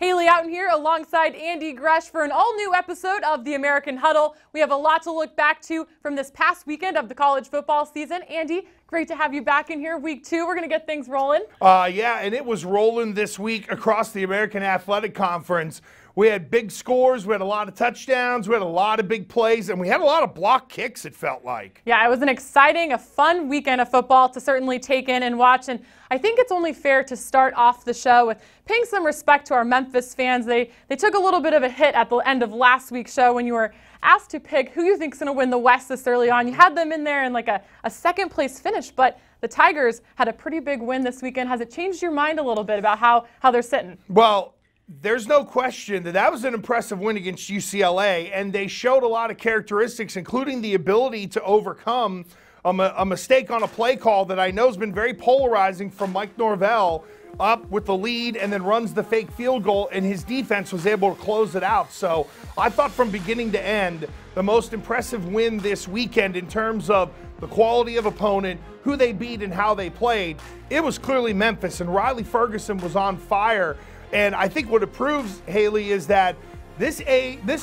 Hali Oughton here alongside Andy Gresh for an all-new episode of the American Huddle. We have a lot to look back to from this past weekend of the college football season. Andy, great to have you back in here. Week 2, we're going to get things rolling. Yeah, and it was rolling this week across the American Athletic Conference. We had big scores, we had a lot of touchdowns, we had a lot of big plays, and we had a lot of block kicks, it felt like. Yeah, it was an exciting, a fun weekend of football to certainly take in and watch. And I think it's only fair to start off the show with paying some respect to our Memphis fans. They took a little bit of a hit at the end of last week's show when you were asked to pick who you think's going to win the West this early on. You had them in there in like a second place finish, but the Tigers had a pretty big win this weekend. Has it changed your mind a little bit about how they're sitting? Well, there's no question that was an impressive win against UCLA, and they showed a lot of characteristics, including the ability to overcome a mistake on a play call that I know has been very polarizing from Mike Norvell, up with the lead and then runs the fake field goal, and his defense was able to close it out. So I thought from beginning to end, the most impressive win this weekend in terms of the quality of opponent, who they beat, and how they played, it was clearly Memphis, and Riley Ferguson was on fire. And I think what it proves, Hali, is that this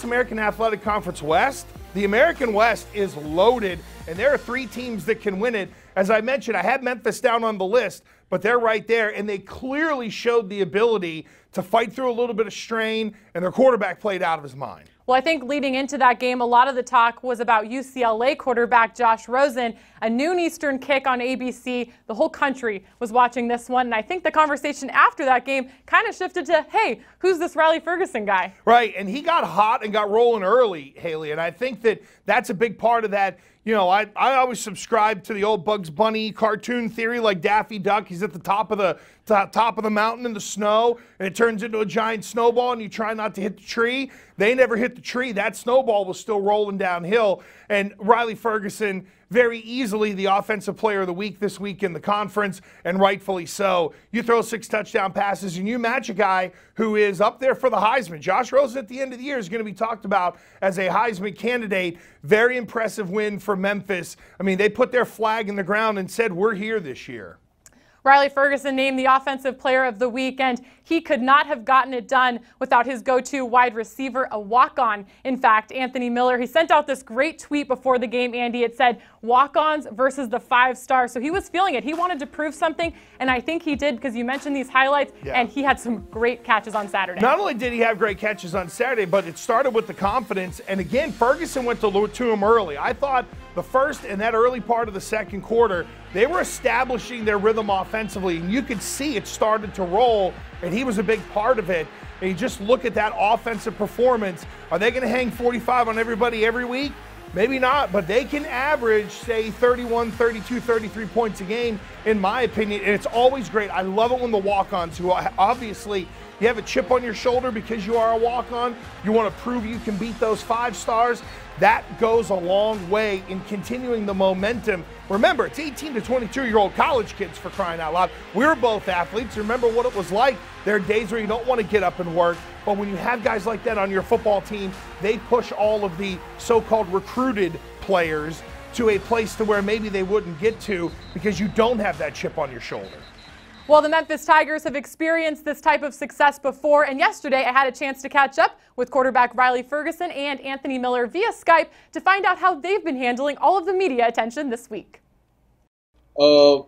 American Athletic Conference West, the American West is loaded, and there are 3 teams that can win it. As I mentioned, I had Memphis down on the list, but they're right there, and they clearly showed the ability to fight through a little bit of strain, and their quarterback played out of his mind. Well, I think leading into that game, a lot of the talk was about UCLA quarterback Josh Rosen, a noon Eastern kick on ABC. The whole country was watching this one, and I think the conversation after that game kind of shifted to, hey, who's this Riley Ferguson guy? Right, and he got hot and got rolling early, Hali, and I think that's a big part of that. You know, I always subscribe to the old Bugs Bunny cartoon theory, like Daffy Duck. He's at the top of the mountain in the snow, and it turns into a giant snowball, and you try not to hit the tree. They never hit the tree. That snowball was still rolling downhill, and Riley Ferguson, very easily the offensive player of the week this week in the conference, and rightfully so. You throw 6 touchdown passes, and you match a guy who is up there for the Heisman. Josh Rosen at the end of the year is going to be talked about as a Heisman candidate. Very impressive win for Memphis. I mean, they put their flag in the ground and said, we're here this year. Riley Ferguson named the Offensive Player of the Week, and he could not have gotten it done without his go-to wide receiver, a walk-on. In fact, Anthony Miller, he sent out this great tweet before the game, Andy. It said, walk-ons versus the 5-star. So he was feeling it. He wanted to prove something, and I think he did, because you mentioned these highlights, and he had some great catches on Saturday. Not only did he have great catches on Saturday, but it started with the confidence. And again, Ferguson went to him early. I thought the first and that early part of the second quarter, they were establishing their rhythm offensively, and you could see it started to roll, and he was a big part of it. And you just look at that offensive performance. Are they going to hang 45 on everybody every week? Maybe not, but they can average, say, 31, 32, 33 points a game, in my opinion, and it's always great. I love it when the walk-ons, who obviously you have a chip on your shoulder because you are a walk-on, you want to prove you can beat those 5 stars. That goes a long way in continuing the momentum. Remember, it's 18 to 22-year-old college kids, for crying out loud. We're both athletes. Remember what it was like. There are days where you don't want to get up and work, but when you have guys like that on your football team, they push all of the so-called recruited players to a place to where maybe they wouldn't get to because you don't have that chip on your shoulder. Well, the Memphis Tigers have experienced this type of success before, and yesterday I had a chance to catch up with quarterback Riley Ferguson and Anthony Miller via Skype to find out how they've been handling all of the media attention this week. A lot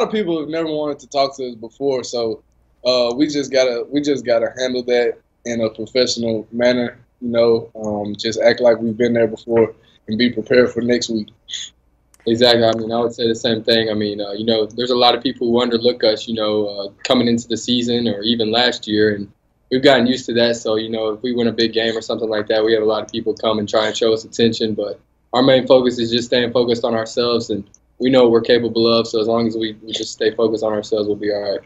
of people have never wanted to talk to us before, so we just gotta handle that in a professional manner. You know, just act like we've been there before and be prepared for next week. Exactly. I mean, I would say the same thing. I mean, you know, there's a lot of people who underlook us, you know, coming into the season or even last year, and we've gotten used to that. So, you know, if we win a big game or something like that, we have a lot of people come and try and show us attention. But our main focus is just staying focused on ourselves, and we know what we're capable of. So as long as we just stay focused on ourselves, we'll be all right.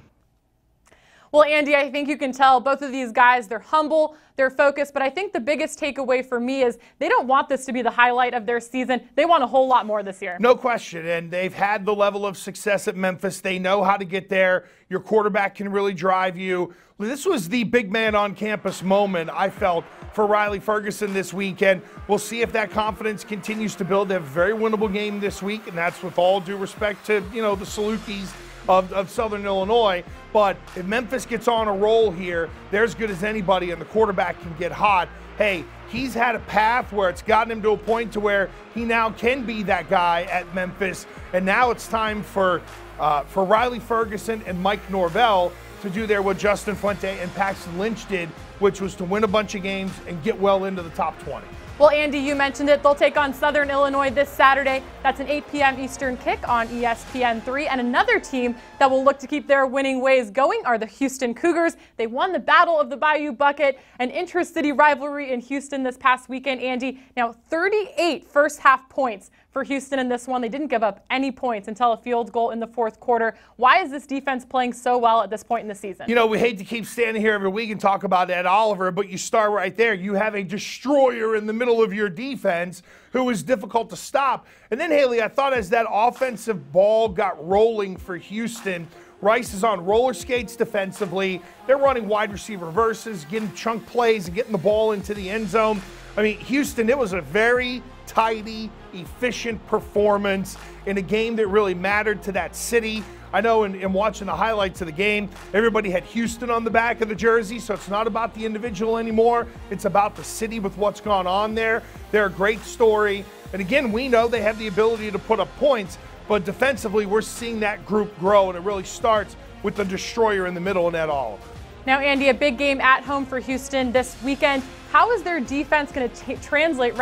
Well, Andy, I think you can tell both of these guys, they're humble, they're focused, but I think the biggest takeaway for me is they don't want this to be the highlight of their season. They want a whole lot more this year. No question, and they've had the level of success at Memphis. They know how to get there. Your quarterback can really drive you. This was the big man on campus moment, I felt, for Riley Ferguson this weekend. We'll see if that confidence continues to build. They have a very winnable game this week, and that's with all due respect to, you know, the Salukis of Southern Illinois. But if Memphis gets on a roll here, they're as good as anybody, and the quarterback can get hot. Hey, he's had a path where it's gotten him to a point to where he now can be that guy at Memphis. And now it's time for Riley Ferguson and Mike Norvell to do what Justin Fuente and Paxton Lynch did, which was to win a bunch of games and get well into the top 20. Well, Andy, you mentioned it. They'll take on Southern Illinois this Saturday. That's an 8 p.m. Eastern kick on ESPN3. And another team that will look to keep their winning ways going are the Houston Cougars. They won the Battle of the Bayou Bucket, an intra-city rivalry in Houston this past weekend, Andy. Now, 38 first-half points for Houston in this one. They didn't give up any points until a field goal in the fourth quarter. Why is this defense playing so well at this point in the season? You know, we hate to keep standing here every week and talk about Ed Oliver, but you start right there. You have a destroyer in the middle of your defense who is difficult to stop. And then, Haley, I thought as that offensive ball got rolling for Houston, Rice is on roller skates defensively. They're running wide receiver reverses, getting chunk plays, and getting the ball into the end zone. I mean, Houston, it was a very tidy, efficient performance in a game that really mattered to that city. I know in watching the highlights of the game, everybody had Houston on the back of the jersey, so it's not about the individual anymore. It's about the city with what's gone on there. They're a great story. And again, we know they have the ability to put up points, but defensively, we're seeing that group grow, and it really starts with the destroyer in the middle and Ed Oliver. Now, Andy, a big game at home for Houston this weekend. How is their defense going to translate,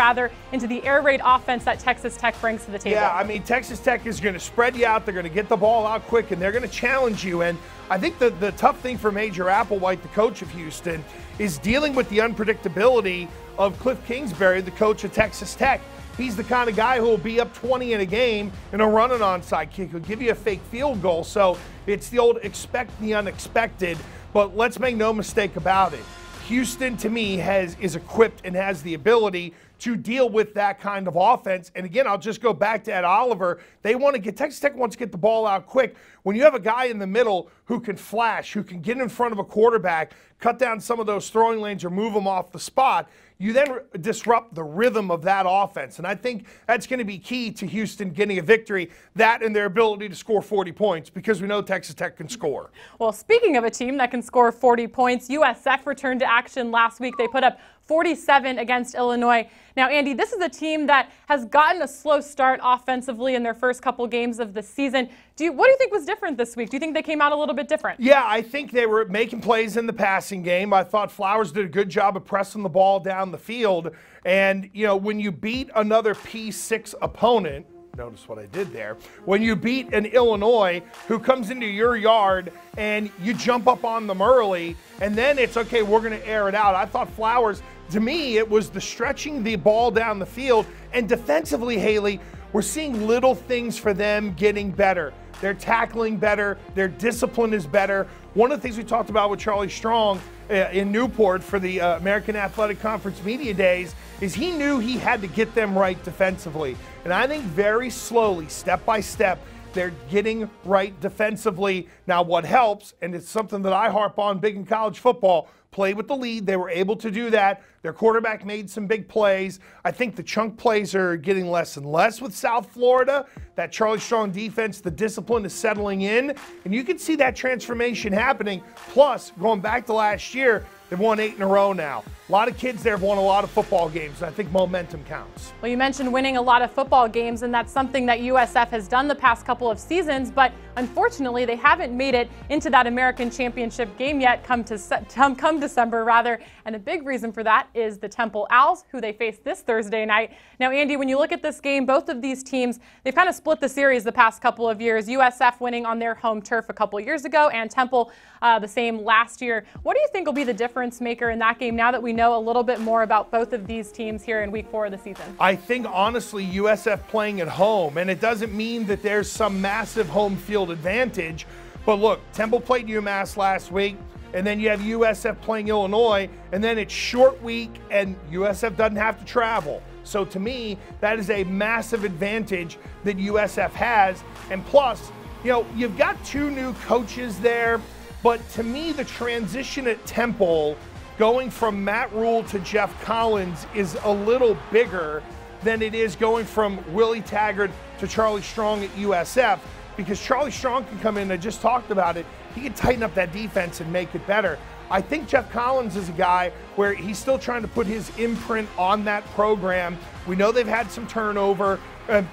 into the air raid offense that Texas Tech brings to the table? Yeah, I mean, Texas Tech is going to spread you out. They're going to get the ball out quick, and they're going to challenge you. And I think the tough thing for Major Applewhite, the coach of Houston, is dealing with the unpredictability of Cliff Kingsbury, the coach of Texas Tech. He's the kind of guy who will be up 20 in a game and he'll run an onside kick. He'll give you a fake field goal. So it's the old expect the unexpected. But let's make no mistake about it. Houston, to me, is equipped and has the ability to deal with that kind of offense. And again, I'll just go back to Ed Oliver. Texas Tech wants to get the ball out quick. When you have a guy in the middle who can flash, who can get in front of a quarterback, cut down some of those throwing lanes or move them off the spot, you then disrupt the rhythm of that offense. And I think that's going to be key to Houston getting a victory, that and their ability to score 40 points, because we know Texas Tech can score. Well, speaking of a team that can score 40 points, USF returned to action last week. They put up 47 against Illinois. Now, Andy, this is a team that has gotten a slow start offensively in their first couple games of the season. What do you think was different this week? Do you think they came out a little bit different? Yeah, I think they were making plays in the passing game. I thought Flowers did a good job of pressing the ball down the field. And, you know, when you beat another P6 opponent, notice what I did there. When you beat an Illinois who comes into your yard and you jump up on them early, and then it's, okay, we're going to air it out. I thought Flowers, to me, it was the stretching the ball down the field. And defensively, Haley, we're seeing little things for them getting better. They're tackling better. Their discipline is better. One of the things we talked about with Charlie Strong in Newport for the American Athletic Conference Media Days is he knew he had to get them right defensively. And I think very slowly, step by step, they're getting right defensively. Now, what helps, and it's something that I harp on big in college football, play with the lead. They were able to do that. Their quarterback made some big plays. I think the chunk plays are getting less and less with South Florida. That Charlie Strong defense, the discipline is settling in. And you can see that transformation happening. Plus, going back to last year, they've won 8 in a row now. A lot of kids there have won a lot of football games. I think momentum counts. Well, you mentioned winning a lot of football games, and that's something that USF has done the past couple of seasons, but unfortunately, they haven't made it into that American Championship game yet, come December, rather. And a big reason for that is the Temple Owls, who they face this Thursday night. Now, Andy, when you look at this game, both of these teams, they've kind of split the series the past couple of years. USF winning on their home turf a couple years ago, and Temple the same last year. What do you think will be the difference maker in that game now that we know a little bit more about both of these teams here in week 4 of the season? I think, honestly, USF playing at home, and it doesn't mean that there's some massive home field advantage, but look, Temple played UMass last week, and then you have USF playing Illinois, and then it's short week, and USF doesn't have to travel. So to me, that is a massive advantage that USF has. And plus, you know, you've got 2 new coaches there, but to me, the transition at Temple, going from Matt Rule to Jeff Collins, is a little bigger than it is going from Willie Taggart to Charlie Strong at USF. because Charlie Strong can come in, I just talked about it, he can tighten up that defense and make it better. I think Jeff Collins is a guy where he's still trying to put his imprint on that program. We know they've had some turnover.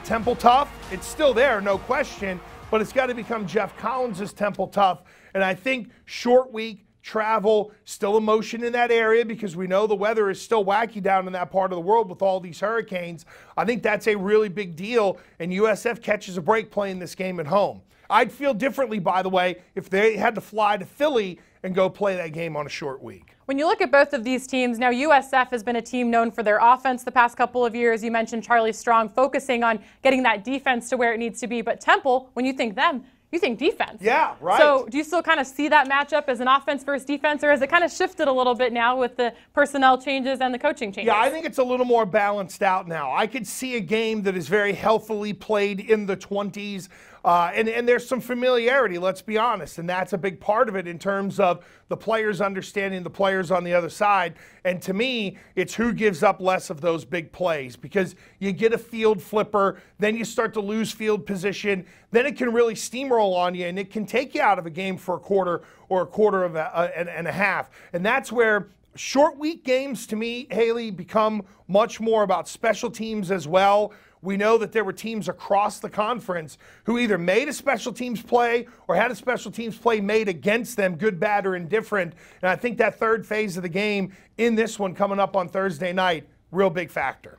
Temple Tough, it's still there, no question, but it's got to become Jeff Collins' Temple Tough. And I think short week, travel, still emotion in that area because we know the weather is still wacky down in that part of the world with all these hurricanes. I think that's a really big deal, and USF catches a break playing this game at home. I'd feel differently, by the way, if they had to fly to Philly and go play that game on a short week. When you look at both of these teams, now USF has been a team known for their offense the past couple of years. You mentioned Charlie Strong focusing on getting that defense to where it needs to be. But Temple, when you think them, you think defense. Yeah, right. So do you still kind of see that matchup as an offense versus defense, or has it kind of shifted a little bit now with the personnel changes and the coaching changes? Yeah, I think it's a little more balanced out now. I could see a game that is very healthily played in the 20s. And there's some familiarity, let's be honest, and that's a big part of it in terms of the players understanding the players on the other side. And to me, it's who gives up less of those big plays, because you get a field flipper, then you start to lose field position, then it can really steamroll on you, and it can take you out of a game for a quarter or a quarter of and a half. And that's where short week games, to me, Haley, become much more about special teams as well. We know that there were teams across the conference who either made a special teams play or had a special teams play made against them, good, bad, or indifferent. And I think that third phase of the game in this one coming up on Thursday night, real big factor.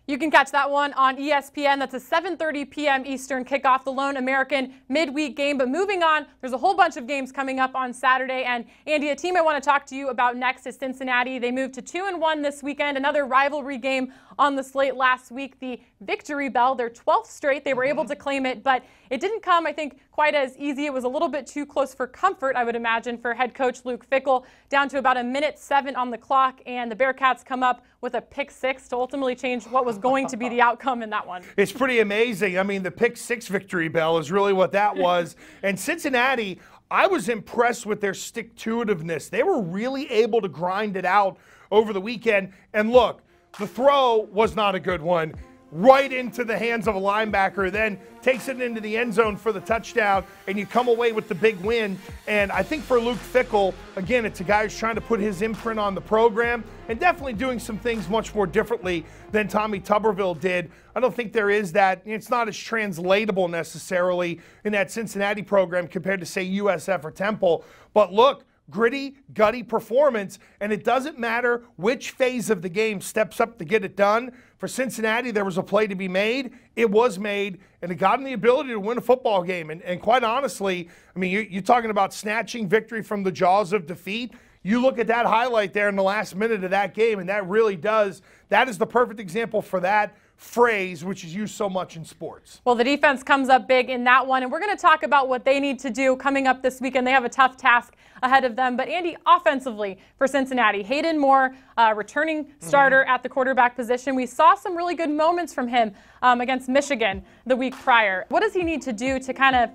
You can catch that one on ESPN. That's a 7:30 p.m. Eastern kickoff, the lone American midweek game. But moving on, there's a whole bunch of games coming up on Saturday. And Andy, a team I want to talk to you about next is Cincinnati. They moved to 2-1 this weekend. Another rivalry game on the slate last week, the Victory Bell, their 12th straight. They were able to claim it, but it didn't come, I think, quite as easy. It was a little bit too close for comfort, I would imagine, for head coach Luke Fickell, down to about 1:07 on the clock, and the Bearcats come up with a pick six to ultimately change what was going to be the outcome in that one. It's pretty amazing. I mean, the pick six Victory Bell is really what that was. And Cincinnati, I was impressed with their stick-to-itiveness. They were really able to grind it out over the weekend. And look, the throw was not a good one. Right into the hands of a linebacker, then takes it into the end zone for the touchdown, and you come away with the big win. And I think for Luke Fickell, again, it's a guy who's trying to put his imprint on the program and definitely doing some things much more differently than Tommy Tuberville did. I don't think there is that. It's not as translatable necessarily in that Cincinnati program compared to, say, USF or Temple. But look, gritty, gutty performance, and it doesn't matter which phase of the game steps up to get it done. For Cincinnati, there was a play to be made. It was made, and it got them the ability to win a football game. And quite honestly, I mean, you're talking about snatching victory from the jaws of defeat. You look at that highlight there in the last minute of that game, and that really does, that is the perfect example for that phrase, which is used so much in sports. Well, the defense comes up big in that one, and we're going to talk about what they need to do coming up this weekend. They have a tough task ahead of them. But Andy, offensively for Cincinnati, Hayden Moore, returning starter at the quarterback position. We saw some really good moments from him against Michigan the week prior. What does he need to do to kind of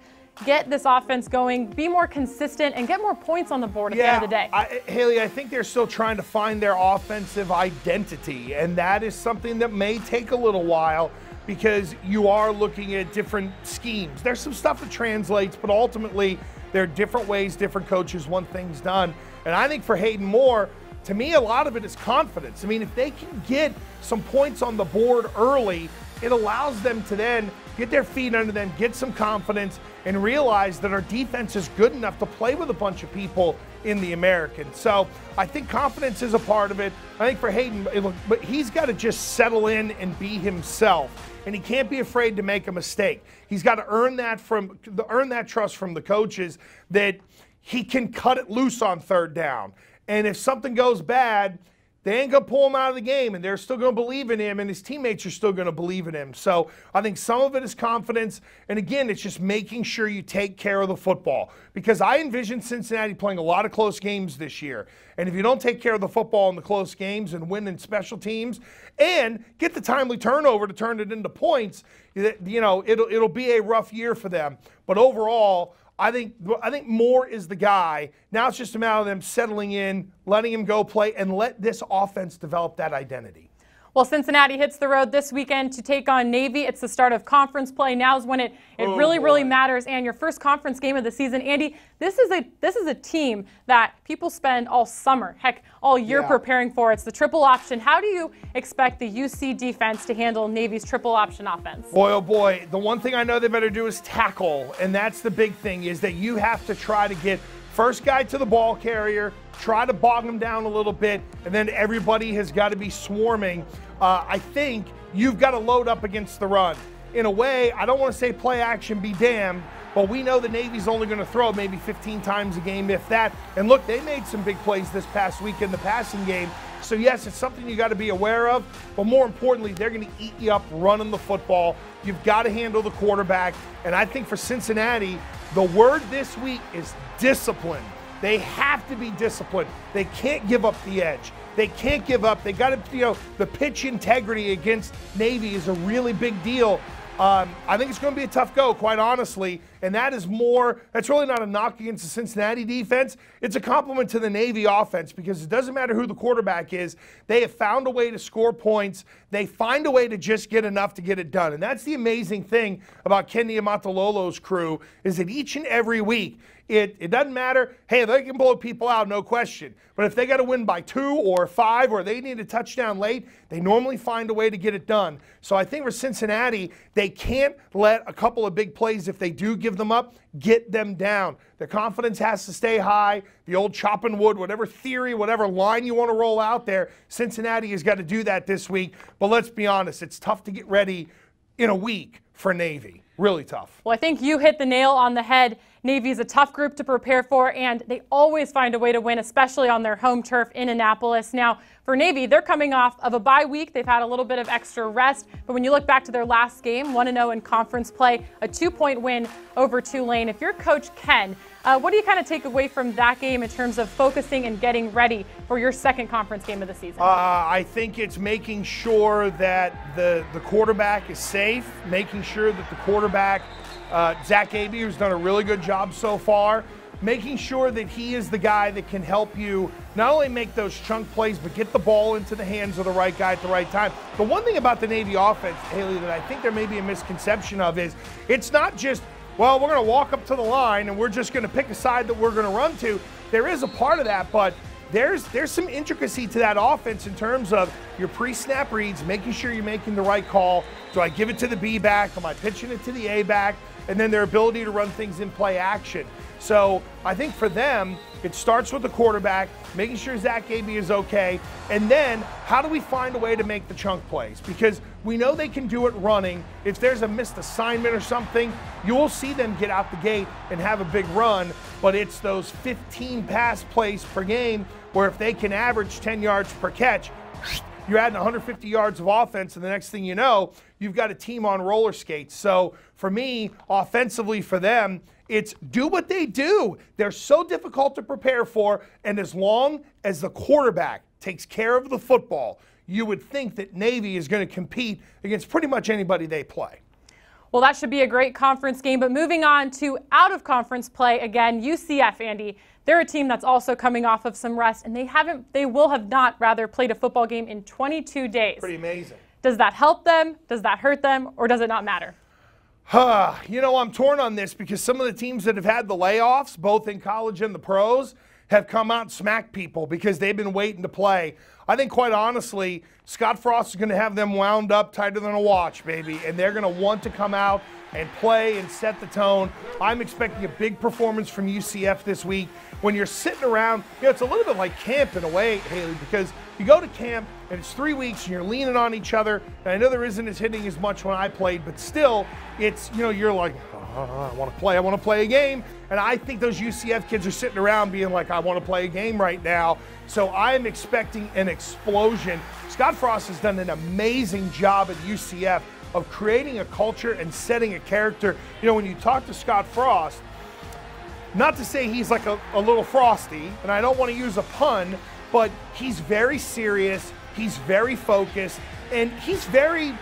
get this offense going, be more consistent, and get more points on the board at the end of the day? Haley, I think they're still trying to find their offensive identity, and that is something that may take a little while because you are looking at different schemes. There's some stuff that translates, but ultimately there are different ways different coaches want things done. And I think for Hayden Moore, to me, a lot of it is confidence. I mean, if they can get some points on the board early, it allows them to then get their feet under them, get some confidence, and realize that our defense is good enough to play with a bunch of people in the American. So I think confidence is a part of it. I think for Hayden, but he's got to just settle in and be himself. And he can't be afraid to make a mistake. He's got to earn that trust from the coaches that he can cut it loose on third down. And if something goes bad, they ain't going to pull him out of the game, and they're still going to believe in him, and his teammates are still going to believe in him. So I think some of it is confidence, and again, it's just making sure you take care of the football. Because I envision Cincinnati playing a lot of close games this year, and if you don't take care of the football in the close games and win in special teams and get the timely turnover to turn it into points, you know, it'll be a rough year for them. But overall, I think Moore is the guy. Now it's just a matter of them settling in, letting him go play, and let this offense develop that identity. Well, Cincinnati hits the road this weekend to take on Navy. It's the start of conference play. Now's when it really matters. And your first conference game of the season, Andy. This is a team that people spend all summer, heck, all year preparing for. It's the triple option. How do you expect the UC defense to handle Navy's triple option offense? Boy, oh boy, the one thing I know they better do is tackle, and that's the big thing, is that you have to try to get first guy to the ball carrier, try to bog them down a little bit, and then everybody has got to be swarming. I think you've got to load up against the run. In a way, I don't want to say play action be damned, but we know the Navy's only going to throw maybe 15 times a game, if that. And look, they made some big plays this past week in the passing game. So yes, it's something you got to be aware of, but more importantly, they're going to eat you up running the football. You've got to handle the quarterback. And I think for Cincinnati, the word this week is discipline. They have to be disciplined. They can't give up the edge. They can't give up. They got to, the pitch integrity against Navy is a really big deal. I think it's going to be a tough go, quite honestly, and that's really not a knock against the Cincinnati defense. It's a compliment to the Navy offense, because it doesn't matter who the quarterback is. They have found a way to score points. They find a way to just get enough to get it done, and that's the amazing thing about Ken Niumatalolo's crew, is that each and every week, it doesn't matter. Hey, they can blow people out, no question. But if they got to win by 2 or 5, or they need a touchdown late, they normally find a way to get it done. So I think for Cincinnati, they can't let a couple of big plays, if they do give them up, get them down. Their confidence has to stay high. The old chopping wood, whatever theory, whatever line you want to roll out there, Cincinnati has got to do that this week. But let's be honest, it's tough to get ready in a week for Navy. Really tough. Well, I think you hit the nail on the head. Navy is a tough group to prepare for, and they always find a way to win, especially on their home turf in Annapolis. Now, for Navy, they're coming off of a bye week. They've had a little bit of extra rest, but when you look back to their last game, 1-0 in conference play, a 2-point win over Tulane. If you're Coach Ken, what do you kind of take away from that game in terms of focusing and getting ready for your second conference game of the season? I think it's making sure that the quarterback is safe, making sure that the quarterback, Zach Abey, who's done a really good job so far, making sure that he is the guy that can help you not only make those chunk plays, but get the ball into the hands of the right guy at the right time. The one thing about the Navy offense, Haley, that I think there may be a misconception of is it's not just, well, we're going to walk up to the line and we're just going to pick a side that we're going to run to. There is a part of that, but there's some intricacy to that offense in terms of your pre-snap reads, making sure you're making the right call. Do I give it to the B back? Am I pitching it to the A back? And then their ability to run things in play action. So I think for them, it starts with the quarterback, making sure Zach Abey is okay, and then how do we find a way to make the chunk plays? Because we know they can do it running. If there's a missed assignment or something, you will see them get out the gate and have a big run, but it's those 15 pass plays per game where if they can average 10 yards per catch, you're adding 150 yards of offense, and the next thing you know, you've got a team on roller skates. So for me, offensively for them, it's do what they do. They're so difficult to prepare for, and as long as the quarterback takes care of the football, you would think that Navy is going to compete against pretty much anybody they play. Well, that should be a great conference game, but moving on to out-of-conference play, again, UCF, Andy. They're a team that's also coming off of some rest, and they will have not played a football game in 22 days. Pretty amazing. Does that help them? Does that hurt them? Or does it not matter? I'm torn on this because some of the teams that have had the layoffs, both in college and the pros, have come out and smacked people because they've been waiting to play. I think, quite honestly, Scott Frost is going to have them wound up tighter than a watch, baby, and they're going to want to come out and play and set the tone. I'm expecting a big performance from UCF this week. When you're sitting around, it's a little bit like camp in a way, Haley, because you go to camp and it's 3 weeks and you're leaning on each other. And I know there isn't as hitting as much when I played, but still, it's, you're like, I want to play a game. And I think those UCF kids are sitting around being like, I want to play a game right now. So I'm expecting an explosion. Scott Frost has done an amazing job at UCF of creating a culture and setting a character. When you talk to Scott Frost, not to say he's like a little frosty, and I don't want to use a pun, but he's very serious, he's very focused, and he's very,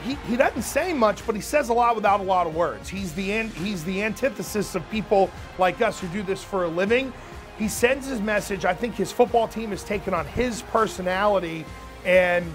he doesn't say much, but he says a lot without a lot of words. He's the antithesis of people like us who do this for a living. He sends his message. I think his football team has taken on his personality, and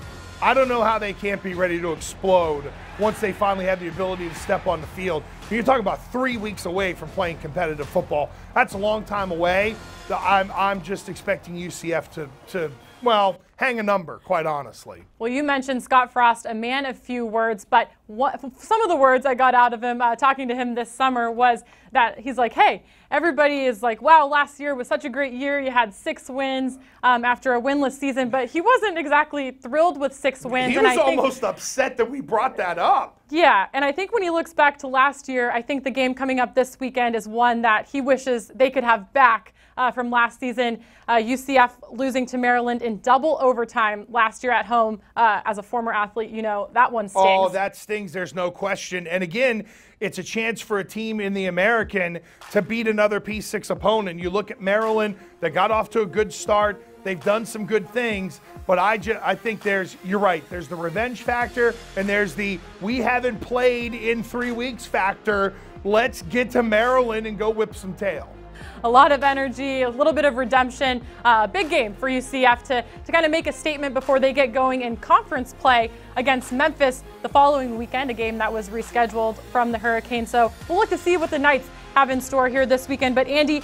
I don't know how they can't be ready to explode once they finally have the ability to step on the field. You're talking about 3 weeks away from playing competitive football. That's a long time away. I'm just expecting UCF to well, hang a number, quite honestly. Well, you mentioned Scott Frost, a man of few words, but some of the words I got out of him talking to him this summer was that he's like, hey, everybody is like, wow, last year was such a great year. You had 6 wins after a winless season, but he wasn't exactly thrilled with 6 wins. He was almost upset that we brought that up. Yeah, and I think when he looks back to last year, I think the game coming up this weekend is one that he wishes they could have back from last season. UCF losing to Maryland in double overtime last year at home. As a former athlete, you know, that one stings. Oh, that stings, there's no question. And again, it's a chance for a team in the American to beat another P6 opponent. You look at Maryland, they got off to a good start. They've done some good things, but I think you're right, there's the revenge factor and there's the we haven't played in 3 weeks factor. Let's get to Maryland and go whip some tail. A lot of energy, a little bit of redemption. Big game for UCF to kind of make a statement before they get going in conference play against Memphis the following weekend, a game that was rescheduled from the hurricane. So we'll look to see what the Knights have in store here this weekend. But Andy,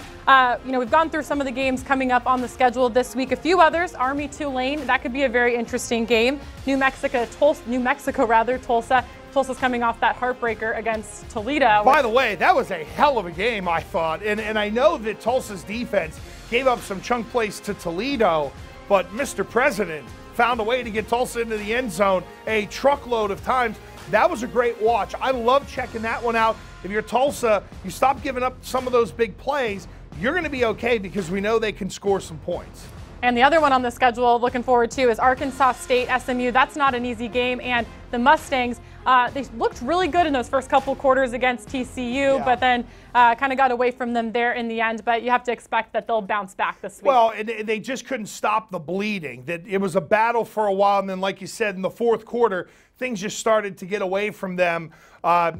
we've gone through some of the games coming up on the schedule this week. A few others, Army Tulane, that could be a very interesting game. New Mexico, Tulsa. Tulsa's coming off that heartbreaker against Toledo. By the way, that was a hell of a game, I thought. And I know that Tulsa's defense gave up some chunk plays to Toledo, but Mr. President found a way to get Tulsa into the end zone a truckload of times. That was a great watch. I love checking that one out. If you're Tulsa, you stop giving up some of those big plays, you're going to be okay because we know they can score some points. And the other one on the schedule looking forward to is Arkansas State SMU. That's not an easy game. And the Mustangs, they looked really good in those first couple quarters against TCU, but then kind of got away from them there in the end. But you have to expect that they'll bounce back this week. Well, and they just couldn't stop the bleeding. That it was a battle for a while, and then, like you said, in the fourth quarter, things just started to get away from them.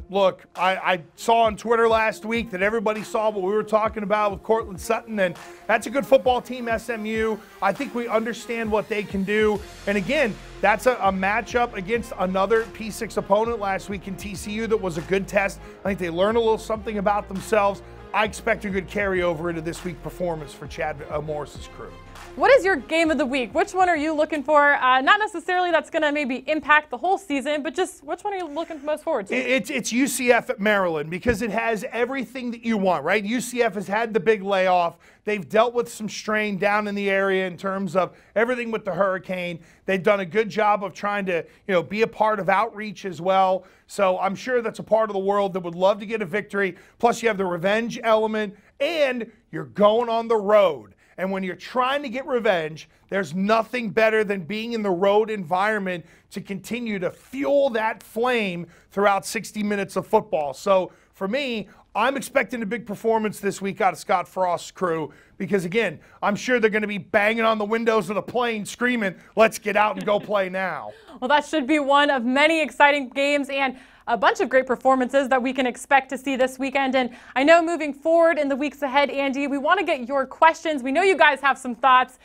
Look, I saw on Twitter last week that everybody saw what we were talking about with Cortland Sutton, and that's a good football team, SMU. I think we understand what they can do. And again, that's a matchup against another P6 opponent last week in TCU that was a good test. I think they learned a little something about themselves. I expect a good carryover into this week's performance for Chad Morris's crew. What is your game of the week? Which one are you looking for? Not necessarily that's going to maybe impact the whole season, but just which one are you looking most forward to? It's UCF at Maryland because it has everything that you want, right? UCF has had the big layoff. They've dealt with some strain down in the area in terms of everything with the hurricane. They've done a good job of trying to, be a part of outreach as well. So I'm sure that's a part of the world that would love to get a victory. Plus you have the revenge element and you're going on the road. And when you're trying to get revenge, there's nothing better than being in the road environment to continue to fuel that flame throughout 60 minutes of football. So for me, I'm expecting a big performance this week out of Scott Frost's crew because, again, I'm sure they're going to be banging on the windows of the plane screaming, let's get out and go play now. Well, that should be one of many exciting games and a bunch of great performances that we can expect to see this weekend. And I know moving forward in the weeks ahead, Andy, we want to get your questions. We know you guys have some thoughts.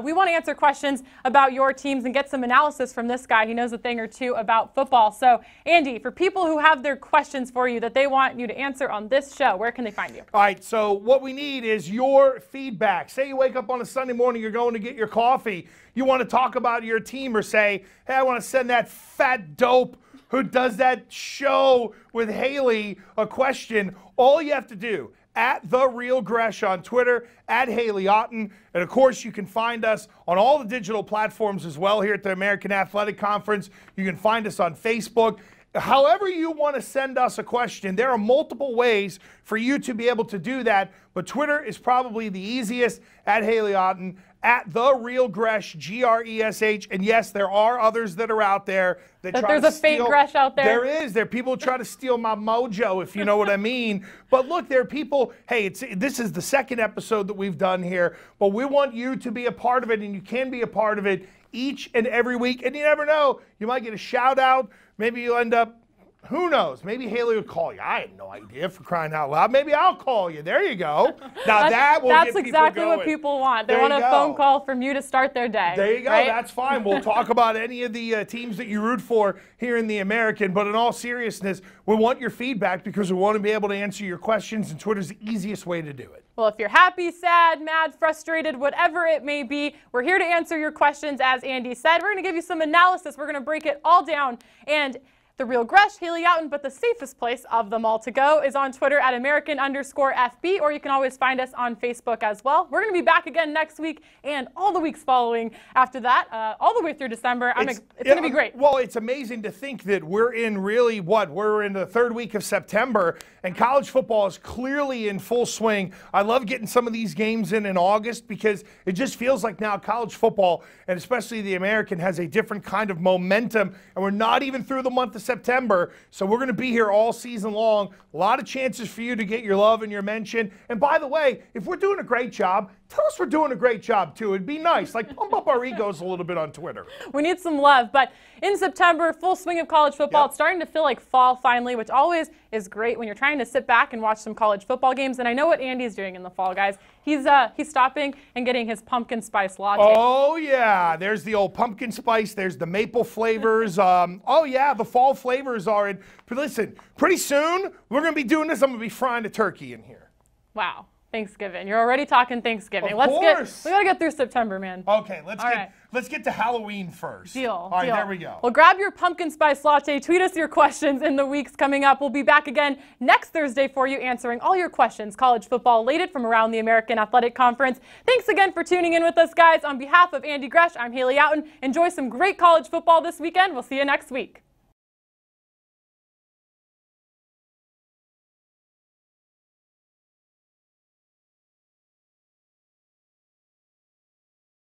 We want to answer questions about your teams and get some analysis from this guy. He knows a thing or two about football. So, Andy, for people who have their questions for you that they want you to answer on this show, where can they find you? All right, so what we need is your feedback. Say you wake up on a Sunday morning, you're going to get your coffee. You want to talk about your team or say, hey, I want to send that fat dope who does that show with Hali a question. All you have to do, @TheRealGresh on Twitter, @Hali Oughton. And of course, you can find us on all the digital platforms as well here at the American Athletic Conference. You can find us on Facebook. However you want to send us a question, there are multiple ways for you to be able to do that, but Twitter is probably the easiest, @Hali Oughton, @TheRealGresh, Gresh. And yes, there are others that are out there that try to steal. There's a fake Gresh out there. There is. There are people who try to steal my mojo, if you know what I mean. But look, there are people, hey, this is the second episode that we've done here, but we want you to be a part of it, and you can be a part of it each and every week. And you never know, you might get a shout out. Maybe you'll end up Who knows? Maybe Hali would call you. I had no idea, for crying out loud. Maybe I'll call you. There you go. Now that will get people going. That's exactly what people want. They want a phone call from you to start their day. There you go. Right? That's fine. We'll talk about any of the teams that you root for here in the American. But in all seriousness, we want your feedback because we want to be able to answer your questions, and Twitter's the easiest way to do it. Well, if you're happy, sad, mad, frustrated, whatever it may be, we're here to answer your questions. As Andy said, we're going to give you some analysis. We're going to break it all down. And the real Gresh, Hali Oughton, but the safest place of them all to go is on Twitter at American_FB, or you can always find us on Facebook as well. We're going to be back again next week and all the weeks following after that, all the way through December. It's going to be great. Well, it's amazing to think that we're in we're in the third week of September, and college football is clearly in full swing. I love getting some of these games in August because it just feels like now college football, and especially the American, has a different kind of momentum, and we're not even through the month of September, so we're going to be here all season long. A lot of chances for you to get your love and your mention. And by the way, if we're doing a great job, tell us we're doing a great job too. It'd be nice. Like, pump up our egos a little bit on Twitter. We need some love. But in September, full swing of college football. Yep. It's starting to feel like fall finally, which always is great when you're trying to sit back and watch some college football games. And I know what Andy's doing in the fall, guys. He's stopping and getting his pumpkin spice latte. Oh, yeah. There's the old pumpkin spice. There's the maple flavors. Oh, yeah, the fall flavors are in. But listen, pretty soon, we're going to be doing this. I'm going to be frying a turkey in here. Wow. Thanksgiving. You're already talking Thanksgiving. Of course. We got to get through September, man. Okay, let's get to Halloween first. Deal. All right, there we go. Well, grab your pumpkin spice latte. Tweet us your questions in the weeks coming up. We'll be back again next Thursday for you, answering all your questions, college football related, from around the American Athletic Conference. Thanks again for tuning in with us, guys. On behalf of Andy Gresh, I'm Hali Oughton. Enjoy some great college football this weekend. We'll see you next week.